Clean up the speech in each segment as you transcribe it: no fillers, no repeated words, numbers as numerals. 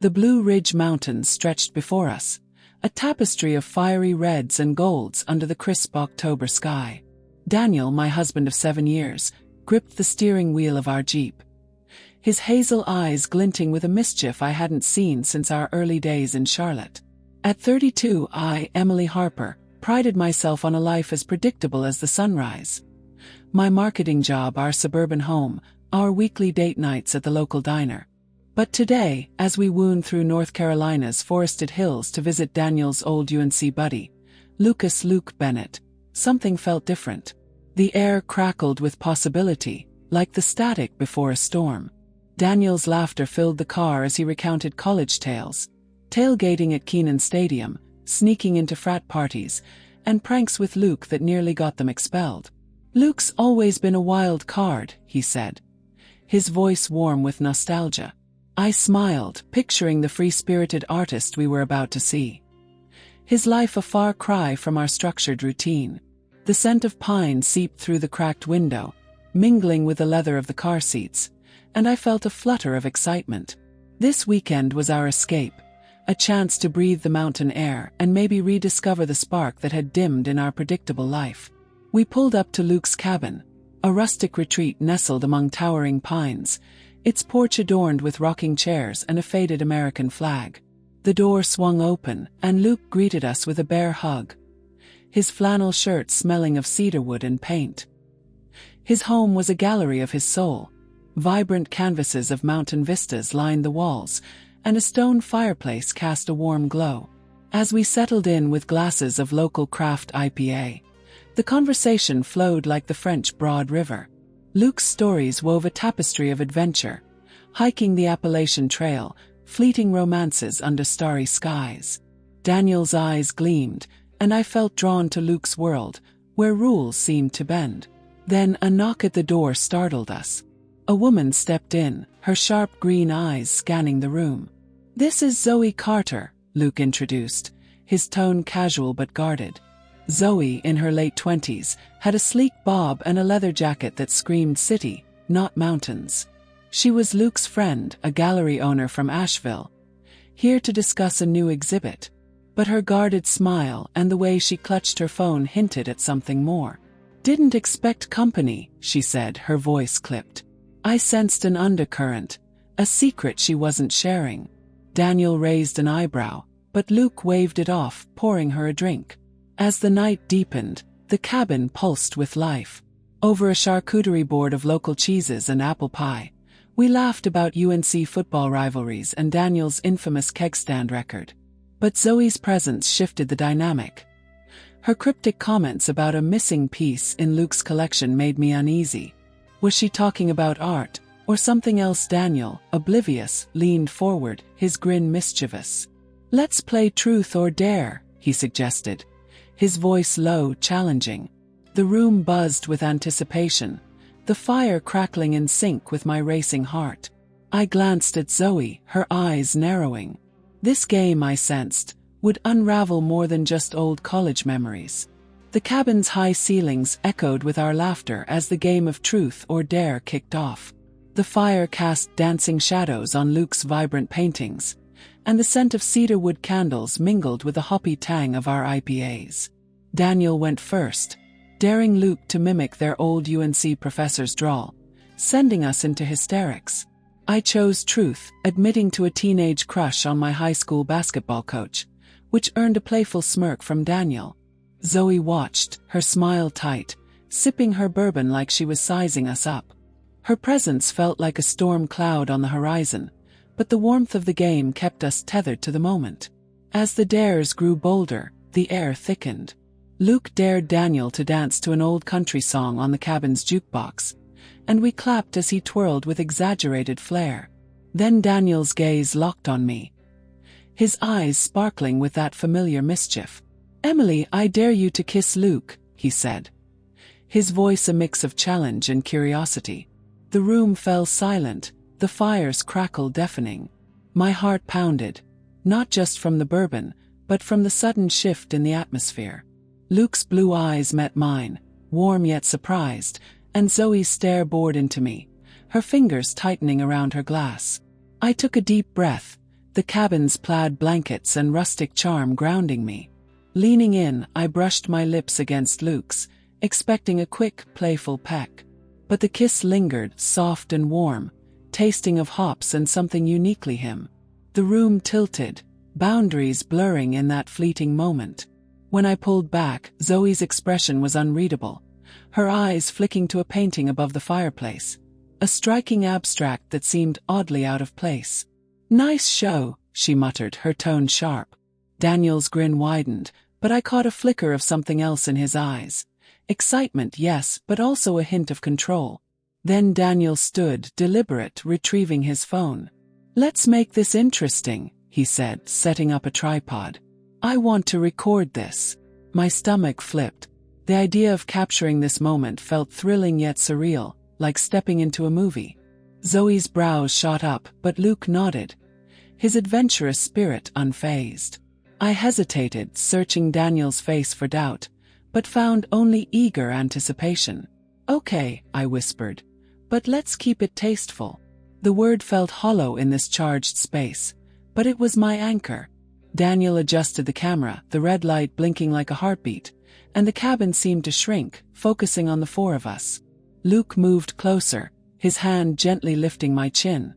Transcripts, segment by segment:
The Blue Ridge Mountains stretched before us, a tapestry of fiery reds and golds under the crisp October sky. Daniel, my husband of 7 years, gripped the steering wheel of our Jeep, his hazel eyes glinting with a mischief I hadn't seen since our early days in Charlotte. At 32, I, Emily Harper, prided myself on a life as predictable as the sunrise. My marketing job, our suburban home, our weekly date nights at the local diner. But today, as we wound through North Carolina's forested hills to visit Daniel's old UNC buddy, Luke Bennett, something felt different. The air crackled with possibility, like the static before a storm. Daniel's laughter filled the car as he recounted college tales, tailgating at Kenan Stadium, sneaking into frat parties, and pranks with Luke that nearly got them expelled. "Luke's always been a wild card," he said, his voice warm with nostalgia. I smiled, picturing the free-spirited artist we were about to see. His life a far cry from our structured routine. The scent of pine seeped through the cracked window, mingling with the leather of the car seats, and I felt a flutter of excitement. This weekend was our escape, a chance to breathe the mountain air and maybe rediscover the spark that had dimmed in our predictable life. We pulled up to Luke's cabin, a rustic retreat nestled among towering pines, its porch adorned with rocking chairs and a faded American flag. The door swung open, and Luke greeted us with a bear hug, his flannel shirt smelling of cedarwood and paint. His home was a gallery of his soul. Vibrant canvases of mountain vistas lined the walls, and a stone fireplace cast a warm glow. As we settled in with glasses of local craft IPA, the conversation flowed like the French Broad River. Luke's stories wove a tapestry of adventure, hiking the Appalachian Trail, fleeting romances under starry skies. Daniel's eyes gleamed, and I felt drawn to Luke's world, where rules seemed to bend. Then a knock at the door startled us. A woman stepped in, her sharp green eyes scanning the room. "This is Zoe Carter," Luke introduced, his tone casual but guarded. Zoe, in her late 20s, had a sleek bob and a leather jacket that screamed city, not mountains. She was Luke's friend, a gallery owner from Asheville, here to discuss a new exhibit. But her guarded smile and the way she clutched her phone hinted at something more. "Didn't expect company," she said, her voice clipped. I sensed an undercurrent, a secret she wasn't sharing. Daniel raised an eyebrow, but Luke waved it off, pouring her a drink. As the night deepened, the cabin pulsed with life. Over a charcuterie board of local cheeses and apple pie, we laughed about UNC football rivalries and Daniel's infamous keg stand record. But Zoe's presence shifted the dynamic. Her cryptic comments about a missing piece in Luke's collection made me uneasy. Was she talking about art, or something else? Daniel, oblivious, leaned forward, his grin mischievous. "Let's play truth or dare," he suggested, his voice low, challenging. The room buzzed with anticipation, the fire crackling in sync with my racing heart. I glanced at Zoe, her eyes narrowing. This game, I sensed, would unravel more than just old college memories. The cabin's high ceilings echoed with our laughter as the game of truth or dare kicked off. The fire cast dancing shadows on Luke's vibrant paintings, and the scent of cedarwood candles mingled with the hoppy tang of our IPAs. Daniel went first, daring Luke to mimic their old UNC professor's drawl, sending us into hysterics. I chose truth, admitting to a teenage crush on my high school basketball coach, which earned a playful smirk from Daniel. Zoe watched, her smile tight, sipping her bourbon like she was sizing us up. Her presence felt like a storm cloud on the horizon, but the warmth of the game kept us tethered to the moment. As the dares grew bolder, the air thickened. Luke dared Daniel to dance to an old country song on the cabin's jukebox, and we clapped as he twirled with exaggerated flair. Then Daniel's gaze locked on me, his eyes sparkling with that familiar mischief. "Emily, I dare you to kiss Luke," he said, his voice a mix of challenge and curiosity. The room fell silent, the fire's crackle deafening. My heart pounded, not just from the bourbon, but from the sudden shift in the atmosphere. Luke's blue eyes met mine, warm yet surprised, and Zoe's stare bored into me, her fingers tightening around her glass. I took a deep breath, the cabin's plaid blankets and rustic charm grounding me. Leaning in, I brushed my lips against Luke's, expecting a quick, playful peck. But the kiss lingered, soft and warm, tasting of hops and something uniquely him. The room tilted, boundaries blurring in that fleeting moment. When I pulled back, Zoe's expression was unreadable, her eyes flicking to a painting above the fireplace, a striking abstract that seemed oddly out of place. "Nice show," she muttered, her tone sharp. Daniel's grin widened, but I caught a flicker of something else in his eyes. Excitement, yes, but also a hint of control. Then Daniel stood, deliberate, retrieving his phone. "Let's make this interesting," he said, setting up a tripod. "I want to record this." My stomach flipped. The idea of capturing this moment felt thrilling yet surreal, like stepping into a movie. Zoe's brows shot up, but Luke nodded, his adventurous spirit unfazed. I hesitated, searching Daniel's face for doubt, but found only eager anticipation. "Okay," I whispered, "but let's keep it tasteful." The word felt hollow in this charged space, but it was my anchor. Daniel adjusted the camera, the red light blinking like a heartbeat, and the cabin seemed to shrink, focusing on the four of us. Luke moved closer, his hand gently lifting my chin,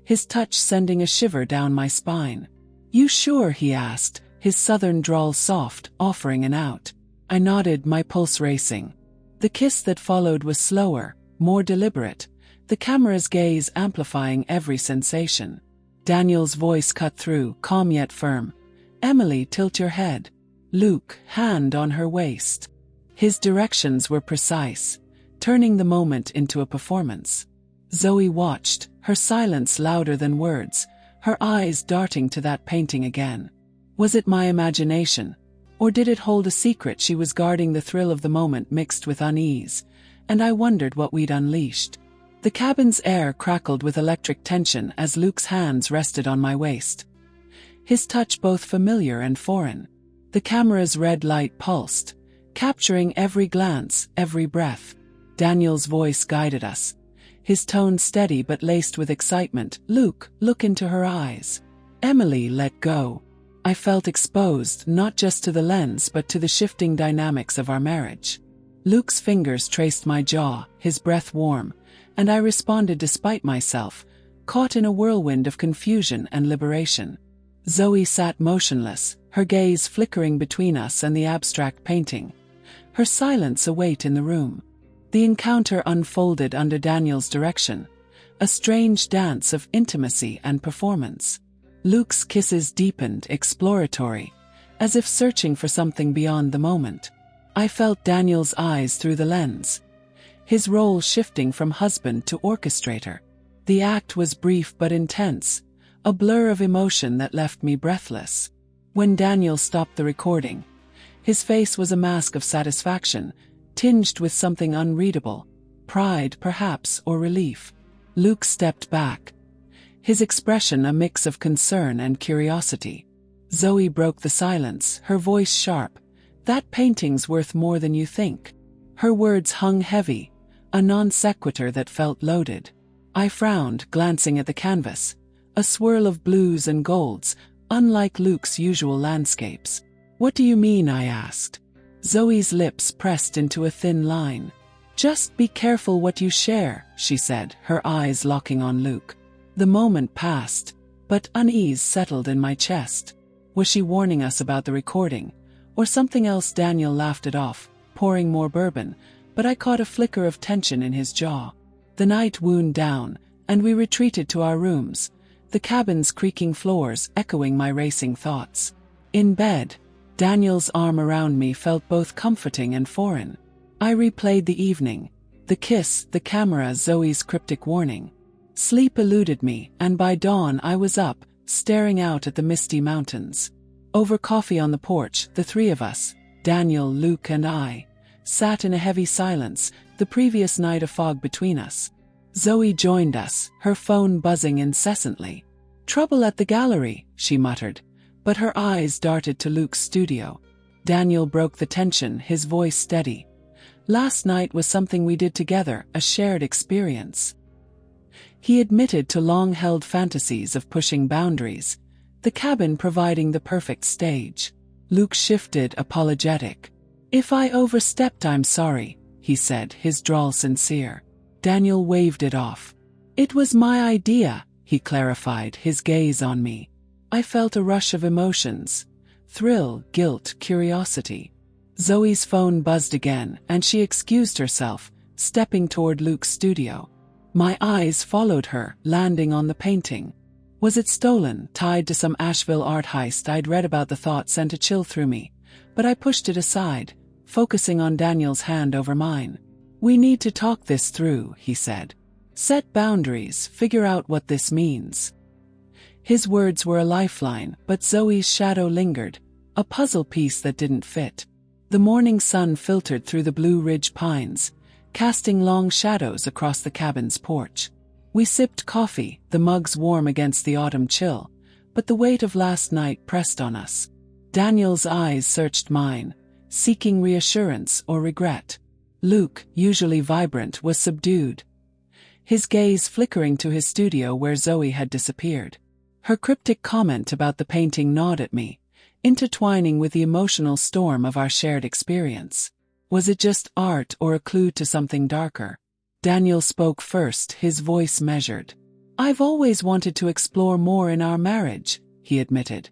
his touch sending a shiver down my spine. "You sure?" he asked, his southern drawl soft, offering an out. I nodded, my pulse racing. The kiss that followed was slower, more deliberate, the camera's gaze amplifying every sensation. Daniel's voice cut through, calm yet firm. "Emily, tilt your head." Luke, hand on her waist. His directions were precise, turning the moment into a performance. Zoe watched, her silence louder than words, her eyes darting to that painting again. Was it my imagination? Or did it hold a secret she was guarding? The thrill of the moment mixed with unease, and I wondered what we'd unleashed. The cabin's air crackled with electric tension as Luke's hands rested on my waist, his touch both familiar and foreign. The camera's red light pulsed, capturing every glance, every breath. Daniel's voice guided us, his tone steady but laced with excitement. "Luke, look into her eyes." "Emily, let go." I felt exposed, not just to the lens but to the shifting dynamics of our marriage. Luke's fingers traced my jaw, his breath warm, and I responded despite myself, caught in a whirlwind of confusion and liberation. Zoe sat motionless, her gaze flickering between us and the abstract painting, her silence a weight in the room. The encounter unfolded under Daniel's direction, a strange dance of intimacy and performance. Luke's kisses deepened, exploratory, as if searching for something beyond the moment. I felt Daniel's eyes through the lens, his role shifting from husband to orchestrator. The act was brief but intense, a blur of emotion that left me breathless. When Daniel stopped the recording, his face was a mask of satisfaction, tinged with something unreadable, pride perhaps, or relief. Luke stepped back, his expression a mix of concern and curiosity. Zoe broke the silence, her voice sharp. "That painting's worth more than you think." Her words hung heavy, a non sequitur that felt loaded. I frowned, glancing at the canvas, a swirl of blues and golds, unlike Luke's usual landscapes. "What do you mean?" I asked. Zoe's lips pressed into a thin line. "Just be careful what you share," she said, her eyes locking on Luke. The moment passed, but unease settled in my chest. Was she warning us about the recording, or something else? Daniel laughed it off, pouring more bourbon, but I caught a flicker of tension in his jaw. The night wound down, and we retreated to our rooms, the cabin's creaking floors echoing my racing thoughts. In bed, Daniel's arm around me felt both comforting and foreign. I replayed the evening, the kiss, the camera, Zoe's cryptic warning. Sleep eluded me, and by dawn I was up, staring out at the misty mountains. Over coffee on the porch, the three of us, Daniel, Luke and I, sat in a heavy silence, the previous night a fog between us. Zoe joined us, her phone buzzing incessantly. "Trouble at the gallery," she muttered, but her eyes darted to Luke's studio. Daniel broke the tension, his voice steady. "Last night was something we did together, a shared experience." He admitted to long-held fantasies of pushing boundaries, the cabin providing the perfect stage. Luke shifted, apologetic. "If I overstepped, I'm sorry," he said, his drawl sincere. Daniel waved it off. "It was my idea," he clarified, his gaze on me. I felt a rush of emotions. Thrill, guilt, curiosity. Zoe's phone buzzed again, and she excused herself, stepping toward Luke's studio. My eyes followed her, landing on the painting. Was it stolen, tied to some Asheville art heist I'd read about? The thought sent a chill through me, but I pushed it aside, focusing on Daniel's hand over mine. "We need to talk this through," he said. "Set boundaries, figure out what this means." His words were a lifeline, but Zoe's shadow lingered, a puzzle piece that didn't fit. The morning sun filtered through the Blue Ridge pines, casting long shadows across the cabin's porch. We sipped coffee, the mugs warm against the autumn chill, but the weight of last night pressed on us. Daniel's eyes searched mine, seeking reassurance or regret. Luke, usually vibrant, was subdued, his gaze flickering to his studio where Zoe had disappeared. Her cryptic comment about the painting gnawed at me, intertwining with the emotional storm of our shared experience. Was it just art or a clue to something darker? Daniel spoke first, his voice measured. "I've always wanted to explore more in our marriage," he admitted,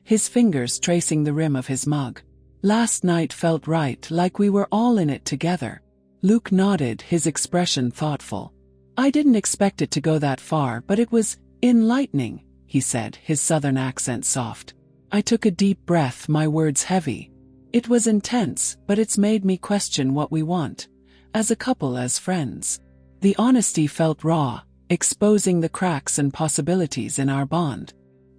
his fingers tracing the rim of his mug. "Last night felt right, like we were all in it together." Luke nodded, his expression thoughtful. "I didn't expect it to go that far, but it was enlightening," he said, his southern accent soft. I took a deep breath, my words heavy. "It was intense, but it's made me question what we want. As a couple, as friends." The honesty felt raw, exposing the cracks and possibilities in our bond.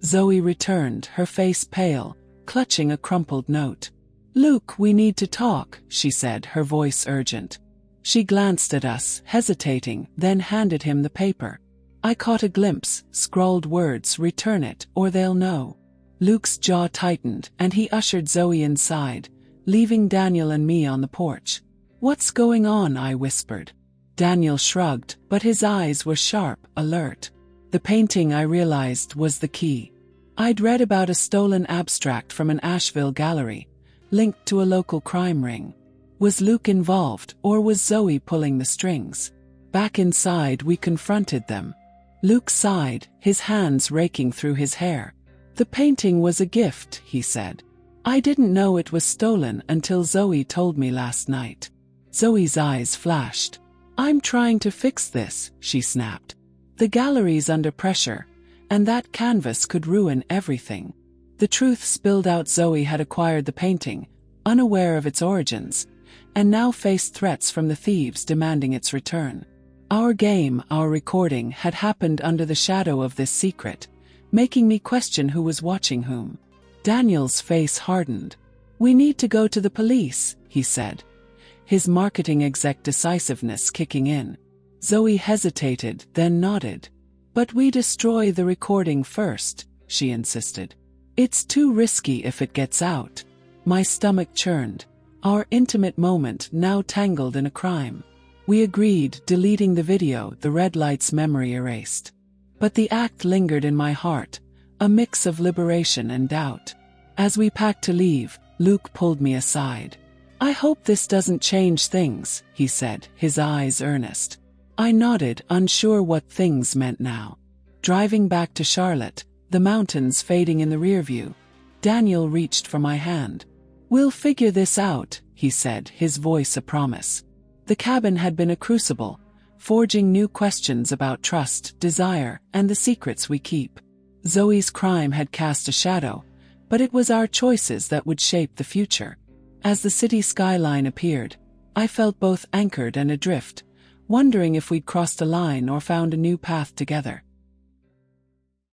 Zoe returned, her face pale, clutching a crumpled note. "Luke, we need to talk," she said, her voice urgent. She glanced at us, hesitating, then handed him the paper. I caught a glimpse, scrawled words, "Return it, or they'll know." Luke's jaw tightened, and he ushered Zoe inside, leaving Daniel and me on the porch. "What's going on?" I whispered. Daniel shrugged, but his eyes were sharp, alert. The painting, I realized, was the key. I'd read about a stolen abstract from an Asheville gallery, linked to a local crime ring. Was Luke involved, or was Zoe pulling the strings? Back inside, we confronted them. Luke sighed, his hands raking through his hair. "The painting was a gift," he said. "I didn't know it was stolen until Zoe told me last night." Zoe's eyes flashed. "I'm trying to fix this," she snapped. "The gallery's under pressure, and that canvas could ruin everything." The truth spilled out. Zoe had acquired the painting, unaware of its origins, and now faced threats from the thieves demanding its return. Our game, our recording, had happened under the shadow of this secret, making me question who was watching whom. Daniel's face hardened. "We need to go to the police," he said, his marketing exec decisiveness kicking in. Zoe hesitated, then nodded. "But we destroy the recording first," she insisted. "It's too risky if it gets out." My stomach churned. Our intimate moment now tangled in a crime. We agreed, deleting the video, the red light's memory erased. But the act lingered in my heart, a mix of liberation and doubt. As we packed to leave, Luke pulled me aside. "I hope this doesn't change things," he said, his eyes earnest. I nodded, unsure what things meant now. Driving back to Charlotte, the mountains fading in the rearview, Daniel reached for my hand. "We'll figure this out," he said, his voice a promise. The cabin had been a crucible, forging new questions about trust, desire, and the secrets we keep. Zoe's crime had cast a shadow, but it was our choices that would shape the future. As the city skyline appeared, I felt both anchored and adrift, wondering if we'd crossed a line or found a new path together.